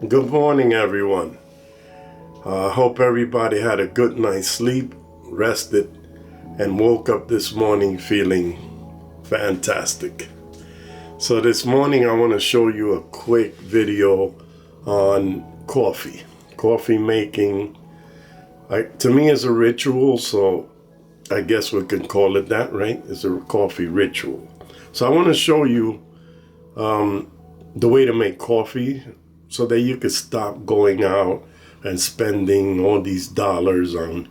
Good morning, everyone. Hope everybody had a good night's sleep, rested, and woke up this morning feeling fantastic. So this morning I want to show you a quick video on coffee. Coffee making, to me, is a ritual, so I guess we can call it that, right? It's a coffee ritual. So I want to show you the way to make coffee so that you could stop going out and spending all these dollars on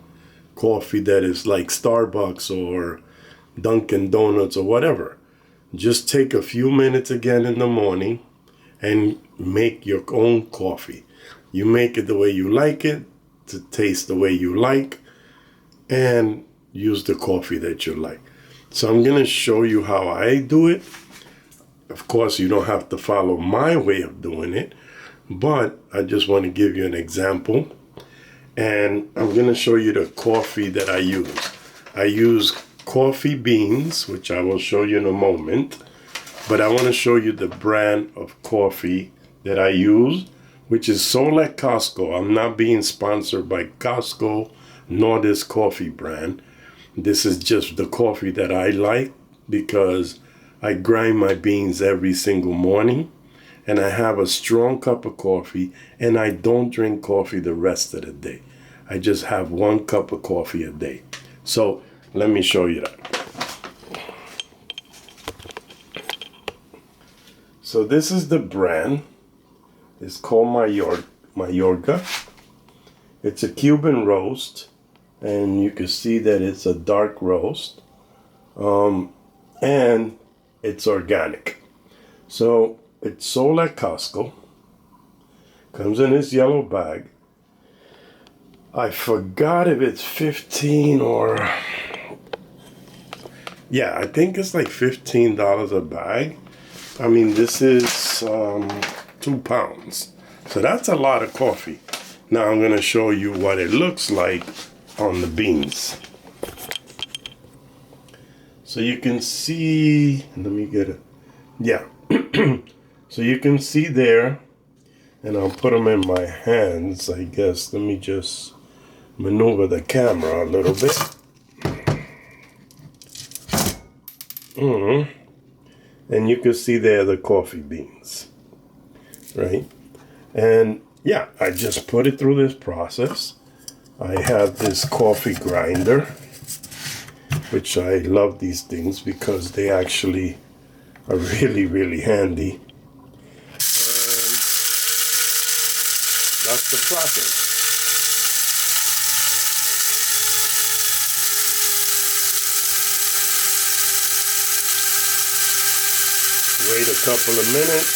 coffee that is like Starbucks or Dunkin' Donuts or whatever. Just take a few minutes again in the morning and make your own coffee. You make it the way you like it, to taste the way you like, and use the coffee that you like. So I'm going to show you how I do it. Of course, you don't have to follow my way of doing it, but I just want to give you an example. And I'm going to show you the coffee that I use. I use coffee beans, which I will show you in a moment. But I want to show you the brand of coffee that I use, which is sold at Costco. I'm not being sponsored by Costco nor this coffee brand. This is just the coffee that I like because I grind my beans every single morning. And I have a strong cup of coffee, and I don't drink coffee the rest of the day. I just have 1 cup of coffee a day. So let me show you that. So this is the brand. It's called Mayorga. It's a Cuban roast, and you can see that it's a dark roast, and it's organic. So it's sold at Costco. Comes in this yellow bag. I forgot if it's 15 or... Yeah, I think it's like $15 a bag. I mean, this is 2 pounds. So that's a lot of coffee. Now I'm going to show you what it looks like on the beans. So you can see... Let me get it. Yeah. So you can see there, and I'll put them in my hands, I guess. Let me just maneuver the camera a little bit. And you can see there the coffee beans, right? And yeah, I just put it through this process. I have this coffee grinder, which I love these things because they actually are really, really handy. That's the process. Wait a couple of minutes.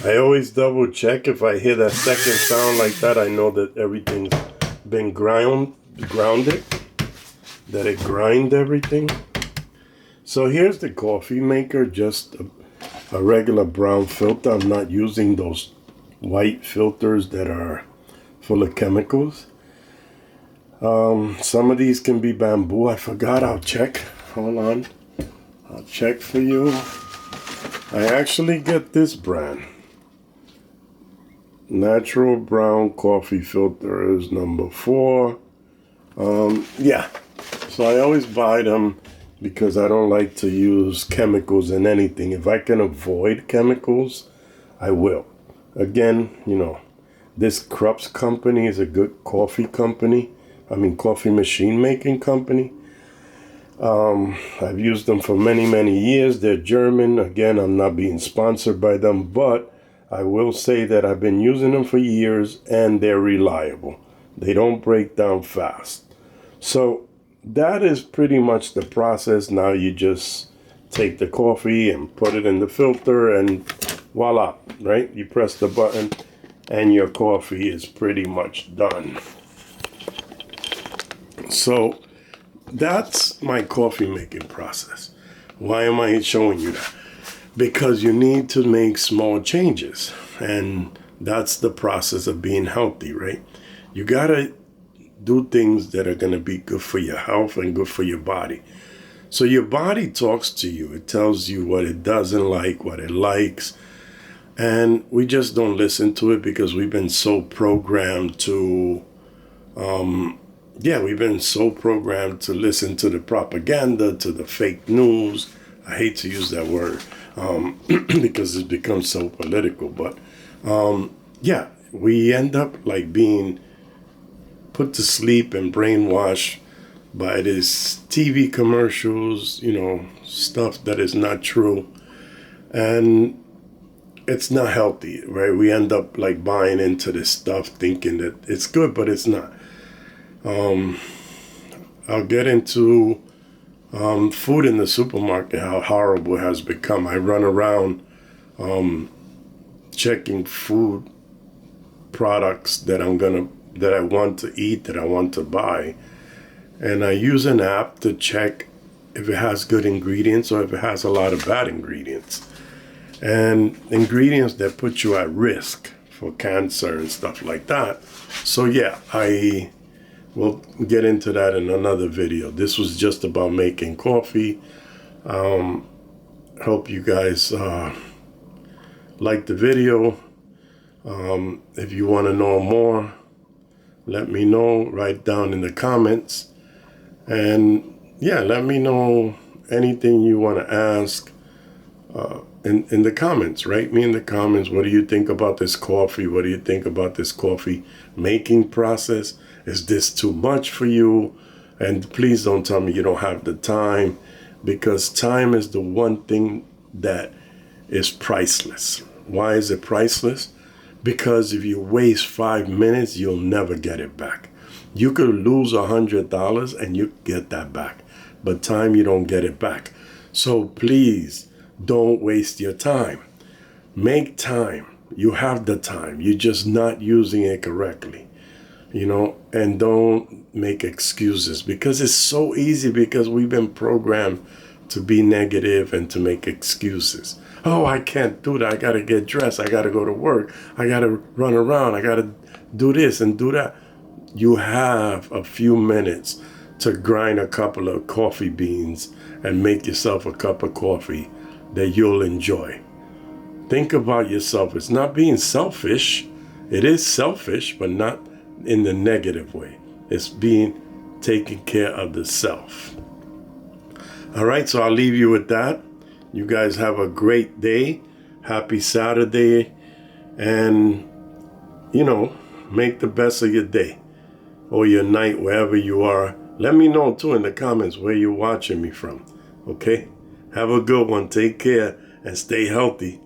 I always double check. If I hear that second sound like that, I know that everything's been grounded, that it grind everything. So here's the coffee maker, just a regular brown filter. I'm not using those white filters that are full of chemicals. Some of these can be bamboo. I forgot, I'll check. Hold on. I'll check for you. I actually get this brand. Natural Brown Coffee Filter is number 4. Yeah. So I always buy them because I don't like to use chemicals in anything. If I can avoid chemicals, I will. Again, you know, this Krups company is a good coffee company. Coffee machine making company. I've used them for many, many years. They're German. Again, I'm not being sponsored by them, but I will say that I've been using them for years and they're reliable. They don't break down fast. So that is pretty much the process. Now you just take the coffee and put it in the filter and voila, right? You press the button and your coffee is pretty much done. So that's my coffee making process. Why am I showing you that? Because you need to make small changes. And that's the process of being healthy, right? You got to do things that are going to be good for your health and good for your body. So your body talks to you. It tells you what it doesn't like, what it likes. And we just don't listen to it because we've been so programmed to, we've been so programmed to listen to the propaganda, to the fake news. I hate to use that word because it's become so political. But we end up like being put to sleep and brainwashed by this TV commercials, stuff that is not true. And it's not healthy, right? We end up like buying into this stuff thinking that it's good, but it's not. I'll get into food in the supermarket, how horrible it has become. I run around checking food products that I want to eat, that I want to buy. And I use an app to check if it has good ingredients or if it has a lot of bad ingredients. And ingredients that put you at risk for cancer and stuff like that. So I will get into that in another video. This was just about making coffee. Hope you guys like the video. If you want to know more, let me know. Write down in the comments. And let me know anything you want to ask in the comments. Write me in the comments. What do you think about this coffee? What do you think about this coffee making process? Is this too much for you? And please don't tell me you don't have the time, because time is the one thing that is priceless. Why is it priceless? Because if you waste 5 minutes, you'll never get it back. You could lose $100 and you get that back, but time, you don't get it back. So please don't waste your time. Make time. You have the time. You're just not using it correctly, and don't make excuses, because it's so easy, because we've been programmed to be negative and to make excuses. Oh, I can't do that. I got to get dressed. I got to go to work. I got to run around. I got to do this and do that. You have a few minutes to grind a couple of coffee beans and make yourself a cup of coffee that you'll enjoy. Think about yourself. It's not being selfish. It is selfish, but not in the negative way. It's being taking care of the self. All right, so I'll leave you with that. You guys have a great day. Happy Saturday. And, make the best of your day or your night, wherever you are. Let me know, too, in the comments where you're watching me from. Okay? Have a good one. Take care and stay healthy.